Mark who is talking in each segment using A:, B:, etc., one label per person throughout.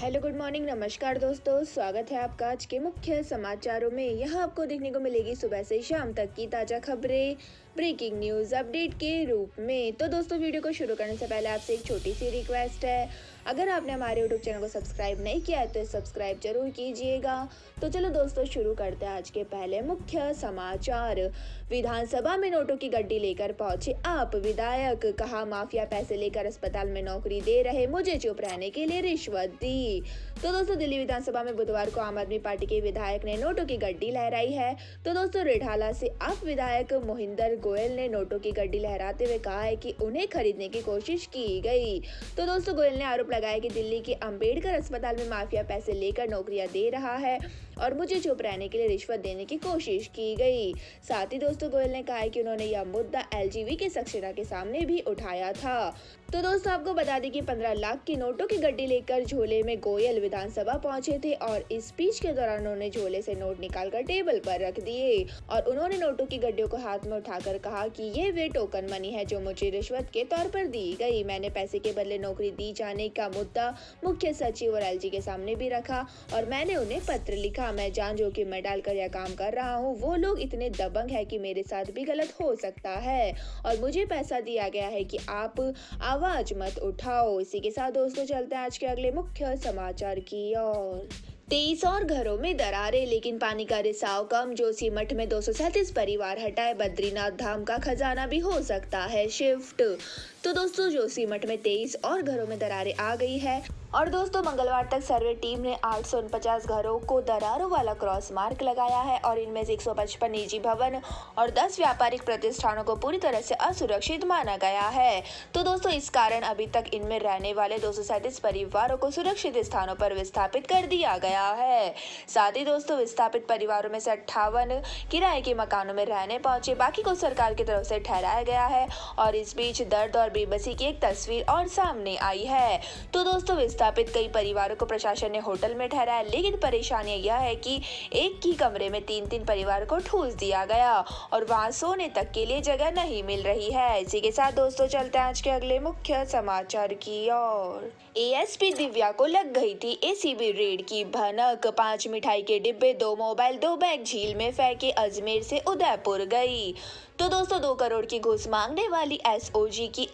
A: Hello, good morning, नमस्कार दोस्तों। स्वागत है आपका आज के मुख्य समाचारों में। यहाँ आपको देखने को मिलेगी सुबह से शाम तक की ताज़ा खबरें, ब्रेकिंग न्यूज़ अपडेट के रूप में। तो दोस्तों, वीडियो को शुरू करने से पहले आपसे एक छोटी सी रिक्वेस्ट है। अगर आपने हमारे यूट्यूब चैनल को सब्सक्राइब नहीं किया है तो सब्सक्राइब जरूर कीजिएगा। तो चलो दोस्तों, शुरू करते हैं आज के पहले मुख्य समाचार। विधानसभा में नोटों की गड्डी लेकर पहुंचे आप विधायक, कहा माफिया पैसे लेकर अस्पताल में नौकरी दे रहे, मुझे चुप रहने के लिए रिश्वत दी। तो दोस्तों, दिल्ली विधानसभा में बुधवार को आम आदमी पार्टी के विधायक ने नोटों की गड्डी लहराई है। तो दोस्तों, रिठाला से आप विधायक मोहिंदर गोयल ने नोटों की गड्डी लहराते हुए कहा है कि उन्हें खरीदने की कोशिश की गई। तो दोस्तों, गोयल ने आरोप लगाया कि दिल्ली के अंबेडकर अस्पताल में माफिया पैसे लेकर नौकरियां दे रहा है और मुझे चुप रहने के लिए रिश्वत देने की कोशिश की गई। साथ ही दोस्तों, गोयल ने कहा है कि उन्होंने यह मुद्दा एलजीवी के सक्सेना के सामने भी उठाया था। तो दोस्तों, आपको बता दें कि 15 लाख की नोटों की गड्डी लेकर झोले में गोयल विधानसभा पहुंचे थे और इस स्पीच के दौरान उन्होंने झोले से नोट निकालकर टेबल पर रख दिए और उन्होंने नोटों की गड्डियों को हाथ में उठाकर कहा कि ये वे टोकन मनी है जो मुझे रिश्वत के तौर पर दी गई। मैंने पैसे के बदले नौकरी दी जाने का मुद्दा मुख्य सचिव और एलजी के सामने भी रखा और मैंने उन्हें पत्र लिखा। मैं जान जोखिम में डालकर यह काम कर रहा हूँ। वो लोग इतने दबंग है कि मेरे साथ भी गलत हो सकता है और मुझे पैसा दिया गया है कि आप आवाज मत उठाओ। इसी के साथ दोस्तों, चलते हैं आज के अगले मुख्य समाचार की ओर। 23 और घरों में दरारें, लेकिन पानी का रिसाव कम। जोशीमठ में 237 परिवार हटाए, बद्रीनाथ धाम का खजाना भी हो सकता है शिफ्ट। तो दोस्तों, जोशीमठ में 23 और घरों में दरारें आ गई है और दोस्तों, मंगलवार तक सर्वे टीम ने 849 घरों को दरारों वाला क्रॉस मार्क लगाया है और इनमें से 155 निजी भवन और 10 व्यापारिक प्रतिष्ठानों को पूरी तरह से असुरक्षित माना गया है। तो दोस्तों, इस कारण अभी तक इनमें रहने वाले 237 परिवारों को सुरक्षित स्थानों पर विस्थापित कर दिया गया है। साथ ही दोस्तों, विस्थापित परिवारों में से 58 किराए के मकानों में रहने पहुंचे, बाकी को सरकार की तरफ से ठहराया गया है। और इस बीच दर्द और बेबसी की एक तस्वीर और सामने आई है। तो दोस्तों, विस्थापित कई परिवारों को प्रशासन ने होटल में ठहराया, लेकिन परेशानी यह है कि एक ही कमरे में 3-3 परिवार को ठूस दिया गया और वहां सोने तक के लिए जगह नहीं मिल रही है। इसी के साथ दोस्तों, चलते हैं आज के अगले मुख्य समाचार की ओर। एएसपी दिव्या को लग गई थी एसीबी रेड की भनक। 5 मिठाई के डिब्बे, 2 मोबाइल, 2 बैग झील में फेंके, अजमेर से उदयपुर गई। तो दोस्तों, 2 करोड़ की घूस मांगने वाली एसओजी की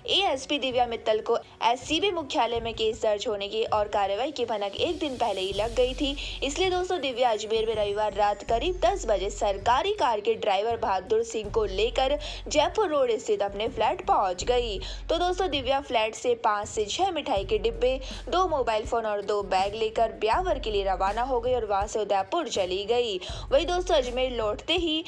A: एएसपी दिव्या मित्तल को एससीबी मुख्यालय में केस दर्ज होने की और कार्रवाई की भनक एक दिन पहले ही लग गई थी। इसलिए दोस्तों, दिव्या अजमेर में रविवार रात करीब 10 बजे सरकारी कार के ड्राइवर बहादुर सिंह को लेकर जयपुर रोड स्थित अपने फ्लैट पहुंच गई। तो दोस्तों, दिव्या फ्लैट से 5 से 6 मिठाई के डिब्बे, 2 मोबाइल फोन और 2 बैग लेकर ब्यावर के लिए रवाना हो गई और वहां से उदयपुर चली गई। वही दोस्तों, अजमेर लौटते ही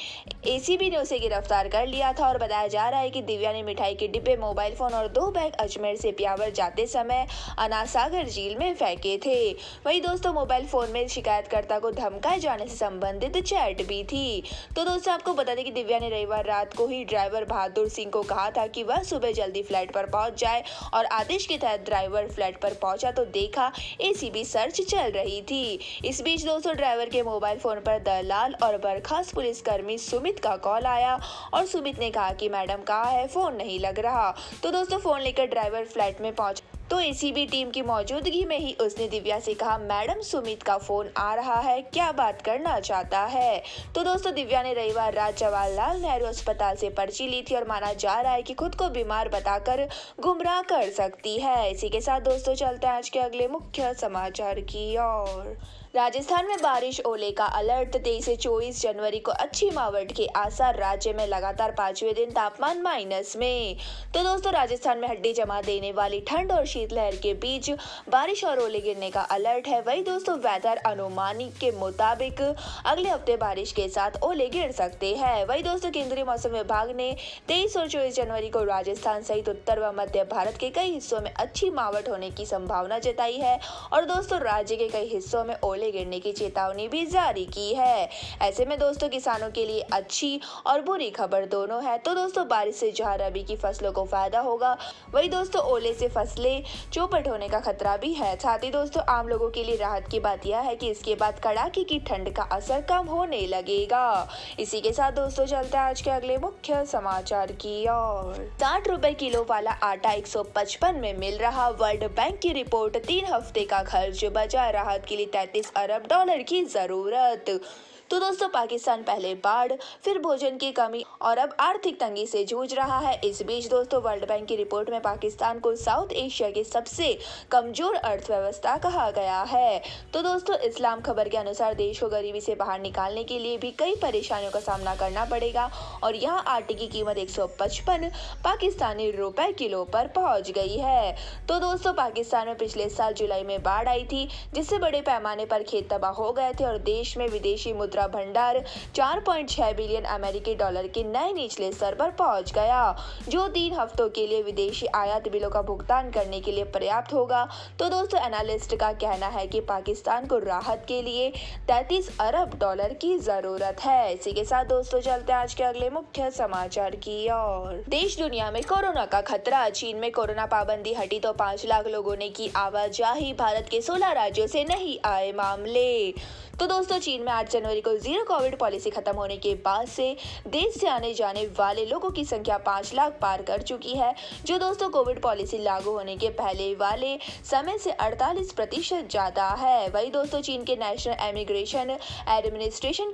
A: एसीबी ने उसे गिरफ्तार कर लिया था और बताया जा रहा है कि दिव्या ने मिठाई के डिब्बे, मोबाइल फोन और 2 बैग अजमेर से ब्यावर जाते समय अनासागर झील में फेंके थे। वही दोस्तों, मोबाइल फोन में शिकायतकर्ता को धमकाए जाने से संबंधित चैट भी थी। तो दोस्तों, आपको बता दें कि दिव्या ने रविवार रात को ही ड्राइवर बहादुर सिंह को कहा था कि वह सुबह जल्दी फ्लैट पर पहुंच जाए और आदेश के तहत ड्राइवर फ्लैट पर पहुंचा तो देखा एसीबी सर्च चल रही थी। इस बीच दोस्तों, ड्राइवर के मोबाइल फोन पर दलाल और बर्खास्त पुलिसकर्मी सुमित का कॉल आया और सुमित ने कहा कि मैडम कहाँ है, फोन नहीं लग रहा। तो दोस्तों, फोन लेकर ड्राइवर फ्लैट में पहुंच तो एसीबी टीम की मौजूदगी में ही उसने दिव्या से कहा, मैडम सुमित का फोन आ रहा है, क्या बात करना चाहता है। तो दोस्तों, दिव्या ने रविवार रात जवाहरलाल नेहरू अस्पताल से पर्ची ली थी और माना जा रहा है कि खुद को बीमार बताकर गुमराह कर सकती है। इसी के साथ दोस्तों, चलते हैं आज के अगले मुख्य समाचार की ओर। राजस्थान में बारिश, ओले का अलर्ट। 23 से 24 जनवरी को अच्छी मावठ के आसार। राज्य में लगातार 5वें दिन तापमान माइनस में। तो दोस्तों, राजस्थान में हड्डी जमा देने वाली ठंड और शीतलहर के बीच बारिश और ओले गिरने का अलर्ट है। वही दोस्तों, वेदर अनुमानी के मुताबिक अगले हफ्ते बारिश के साथ ओले गिर सकते हैं। वही दोस्तों, केंद्रीय मौसम विभाग ने 23 और 24 जनवरी को राजस्थान सहित उत्तर व मध्य भारत के कई हिस्सों में अच्छी मावठ होने की संभावना जताई है और दोस्तों, राज्य के कई हिस्सों में ओले गिरने की चेतावनी भी जारी की है। ऐसे में दोस्तों, किसानों के लिए अच्छी और बुरी खबर दोनों है। तो दोस्तों, बारिश से जहां रबी की फसलों को फायदा होगा, वही दोस्तों, ओले से फसलें चौपट होने का खतरा भी है। साथ ही दोस्तों आम लोगों के लिए राहत की बात यह है कि इसके बाद कड़ाके की ठंड का असर कम होने लगेगा। इसी के साथ दोस्तों चलते हैं आज के अगले मुख्य समाचार की ओर। 60 रुपए किलो वाला आटा 155 में मिल रहा। वर्ल्ड बैंक की रिपोर्ट, 3 हफ्ते का खर्च बचा, राहत के लिए 33 अरब डॉलर की जरूरत। तो दोस्तों पाकिस्तान पहले बाढ़, फिर भोजन की कमी और अब आर्थिक तंगी से जूझ रहा है। इस बीच दोस्तों वर्ल्ड बैंक की रिपोर्ट में पाकिस्तान को साउथ एशिया की सबसे कमजोर अर्थव्यवस्था कहा गया है। तो दोस्तों इस्लाम खबर के अनुसार देश को गरीबी से बाहर निकालने के लिए भी कई परेशानियों का सामना करना पड़ेगा और यहाँ आटे की कीमत 155 पाकिस्तानी रुपए किलो पर पहुँच गई है। तो दोस्तों पाकिस्तान में पिछले साल जुलाई में बाढ़ आई थी, जिससे बड़े पैमाने पर खेत तबाह हो गए थे और देश में विदेशी मुद्रा भंडार 4.6 बिलियन अमेरिकी डॉलर के नए निचले स्तर पर पहुंच गया, जो 3 हफ्तों के लिए विदेशी आयात बिलों का भुगतान करने के लिए पर्याप्त होगा। तो दोस्तों एनालिस्ट का कहना है कि पाकिस्तान को राहत के लिए 33 अरब डॉलर की जरूरत है। इसी के साथ दोस्तों चलते हैं आज के अगले मुख्य समाचार की ओर। देश दुनिया में कोरोना का खतरा। चीन में कोरोना पाबंदी हटी तो 5 लाख लोगों ने की आवाजाही। भारत के 16 राज्यों से नहीं आए मामले। तो दोस्तों चीन में 8 जनवरी को जीरो कोविड पॉलिसी खत्म होने के बाद से देश से आने जाने वाले लोगों की संख्या 5 लाख पार कर चुकी है, जो दोस्तों कोविड पॉलिसी लागू होने के पहले वाले समय से 48% ज्यादा है। वही दोस्तों चीन के नेशनल इमिग्रेशन एडमिनिस्ट्रेशन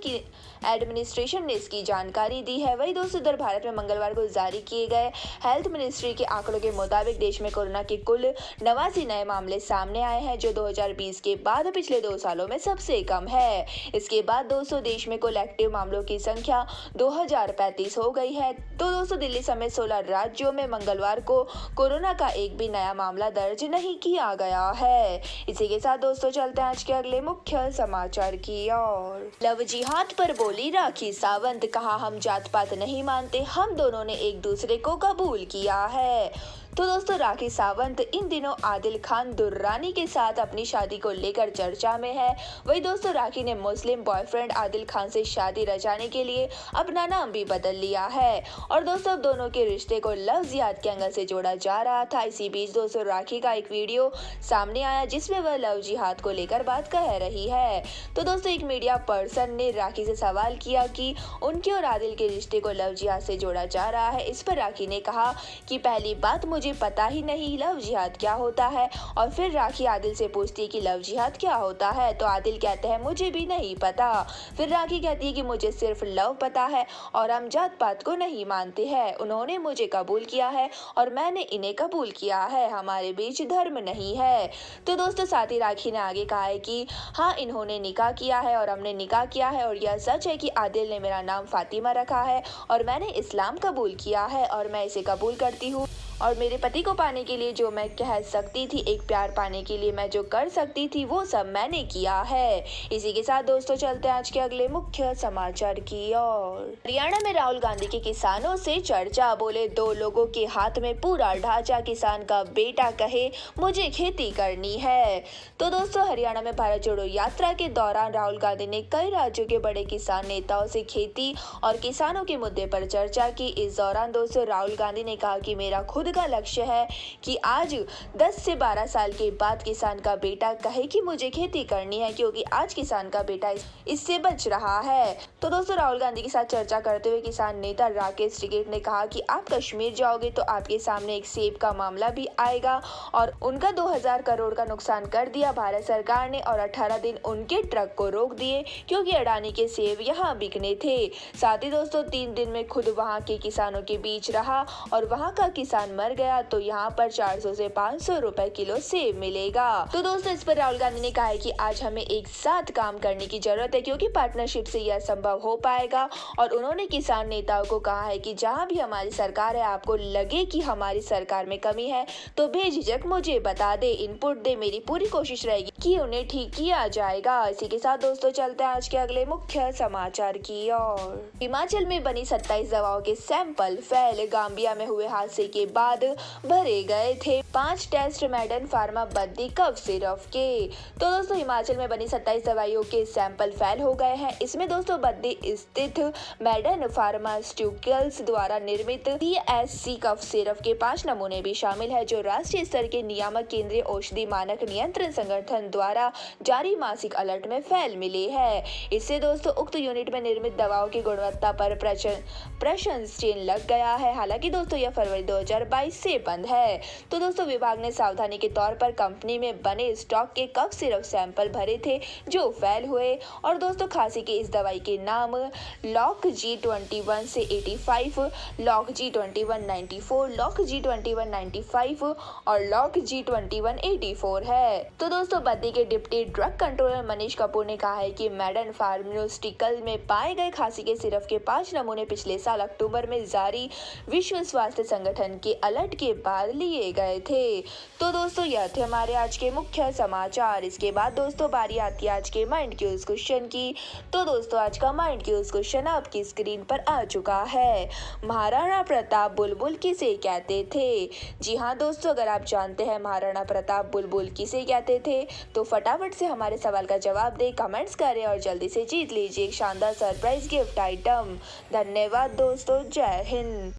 A: ने इसकी जानकारी दी है। वही दोस्तों इधर भारत में मंगलवार को जारी किए गए हेल्थ मिनिस्ट्री के आंकड़ों के मुताबिक देश में कोरोना के कुल 89 नए मामले सामने आए हैं, जो 2020 के बाद पिछले 2 सालों में सबसे कम है। इसके बाद दोस्तों देश में कुल एक्टिव मामलों की संख्या 2035 हो गई है। तो दोस्तों दिल्ली समेत 16 राज्यों में मंगलवार को कोरोना का एक भी नया मामला दर्ज नहीं किया गया है। इसी के साथ दोस्तों चलते हैं आज के अगले मुख्य समाचार की ओर। लव जिहाद पर बोली राखी सावंत, कहा हम जात पात नहीं मानते, हम दोनों ने एक दूसरे को कबूल किया है। तो दोस्तों राखी सावंत इन दिनों आदिल खान दुर्रानी के साथ अपनी शादी को लेकर चर्चा में है। वही दोस्तों राखी ने मुस्लिम बॉयफ्रेंड आदिल खान से शादी रचाने के लिए अपना नाम भी बदल लिया है और दोस्तों दोनों के रिश्ते को लव जिहाद के एंगल से जोड़ा जा रहा था। इसी बीच दोस्तों राखी का एक वीडियो सामने आया जिसमें वह लव जिहाद को लेकर बात कह रही है। तो दोस्तों एक मीडिया पर्सन ने राखी से सवाल किया कि उनके और आदिल के रिश्ते को लव जिहाद से जोड़ा जा रहा है। इस पर राखी ने कहा कि पहली बात मुझे पता ही नहीं लव जिहाद क्या होता है। और फिर राखी आदिल से पूछती है कि लव जिहाद क्या होता है, तो आदिल कहते हैं मुझे भी नहीं पता। फिर राखी कहती है कि मुझे सिर्फ लव पता है और हम जात पात को नहीं मानते हैं। उन्होंने मुझे कबूल किया है और मैंने इन्हें कबूल किया है, हमारे बीच धर्म नहीं है। तो दोस्तों साथ ही राखी ने आगे कहा है कि हाँ इन्होंने निकाह किया है और हमने निकाह किया है और यह सच है कि आदिल ने मेरा नाम फातिमा रखा है और मैंने इस्लाम कबूल किया है और मैं इसे कबूल करती हूँ और मेरे पति को पाने के लिए जो मैं कह सकती थी, एक प्यार पाने के लिए मैं जो कर सकती थी, वो सब मैंने किया है। इसी के साथ दोस्तों चलते हैं आज के अगले मुख्य समाचार की ओर। हरियाणा में राहुल गांधी के किसानों से चर्चा। बोले 2 लोगों के हाथ में पूरा ढांचा, किसान का बेटा कहे मुझे खेती करनी है। तो दोस्तों हरियाणा में भारत जोड़ो यात्रा के दौरान राहुल गांधी ने कई राज्यों के बड़े किसान नेताओं से खेती और किसानों के मुद्दे पर चर्चा की। इस दौरान दोस्तों राहुल गांधी ने कहा कि मेरा खुद का लक्ष्य है कि आज 10 से 12 साल के बाद किसान का बेटा कहे कि मुझे खेती करनी है, क्योंकि आज किसान का बेटा इससे बच रहा है। तो दोस्तों राहुल गांधी के साथ चर्चा करते हुए किसान नेता राकेश टिकैत ने कहा कि आप कश्मीर जाओगे तो आपके सामने एक सेब का मामला भी आएगा और उनका 2000 करोड़ का नुकसान कर दिया भारत सरकार ने और 18 दिन उनके ट्रक को रोक दिए क्योंकि अडानी के सेब यहाँ बिकने थे। साथ ही दोस्तों 3 दिन में खुद वहाँ के किसानों के बीच रहा और वहाँ का किसान मर गया, तो यहाँ पर 400 से 500 रुपए किलो सेब मिलेगा। तो दोस्तों इस पर राहुल गांधी ने कहा है कि आज हमें एक साथ काम करने की जरूरत है, क्योंकि पार्टनरशिप से यह संभव हो पाएगा। और उन्होंने किसान नेताओं को कहा है कि जहाँ भी हमारी सरकार है, आपको लगे कि हमारी सरकार में कमी है तो बेझिझक मुझे बता दे, इनपुट दे, मेरी पूरी कोशिश रहेगी कि उन्हें ठीक किया जाएगा। इसी के साथ दोस्तों चलते हैं आज के अगले मुख्य समाचार की ओर। हिमाचल में बनी 27 दवाओं के सैंपल फेल। गाम्बिया में हुए हादसे के बाद बाद भरे गए थे 5 test Maiden Pharma Baddi cough syrup के। तो दोस्तों हिमाचल में बनी 27 दवाइयों के सैंपल फेल हो गए हैं। इसमें दोस्तों बद्दी स्थित मेडन फार्मास्यूटिकल्स द्वारा निर्मित TSC कफ सिरप के 5 नमूने भी शामिल है, जो राष्ट्रीय स्तर के नियामक केंद्रीय औषधि मानक नियंत्रण संगठन द्वारा जारी मासिक अलर्ट में फेल मिली है। इससे दोस्तों उक्त यूनिट में निर्मित दवाओं की गुणवत्ता पर प्रश्न चिन्ह लग गया है। हालांकि दोस्तों यह फरवरी 2022 से बंद है। तो दोस्तों विभाग ने सावधानी के तौर पर कंपनी में बने स्टॉक के कफ सिरप सैंपल भरे थे जो फेल हुए। और दोस्तों खांसी की इस दवाई के नाम लॉक G21 से 85, लॉक G21 94, लॉक G21 95 और लॉक G21 84 है। तो दोस्तों बद्दी के deputy drug controller Manish Kapoor ने कहा है कि मेडन फार्मास्यूटिकल में पाए गए खांसी के सिरप के 5 नमूने पिछले साल अक्टूबर में जारी विश्व स्वास्थ्य संगठन के अलर्ट के बाद लिए गए थे। तो दोस्तों यह थे हमारे आज के मुख्य समाचार। इसके बाद दोस्तों बारी आती है आज के माइंड क्यूज क्वेश्चन की। तो दोस्तों आज का माइंड क्यूज क्वेश्चन आपकी स्क्रीन पर आ चुका है। महाराणा प्रताप बुलबुल किसे कहते थे? जी हाँ दोस्तों, अगर आप जानते हैं महाराणा प्रताप बुलबुल किसे कहते थे तो फटाफट से हमारे सवाल का जवाब दें, कमेंट्स करें और जल्दी से जीत लीजिए एक शानदार सरप्राइज गिफ्ट आइटम। धन्यवाद दोस्तों, जय हिंद।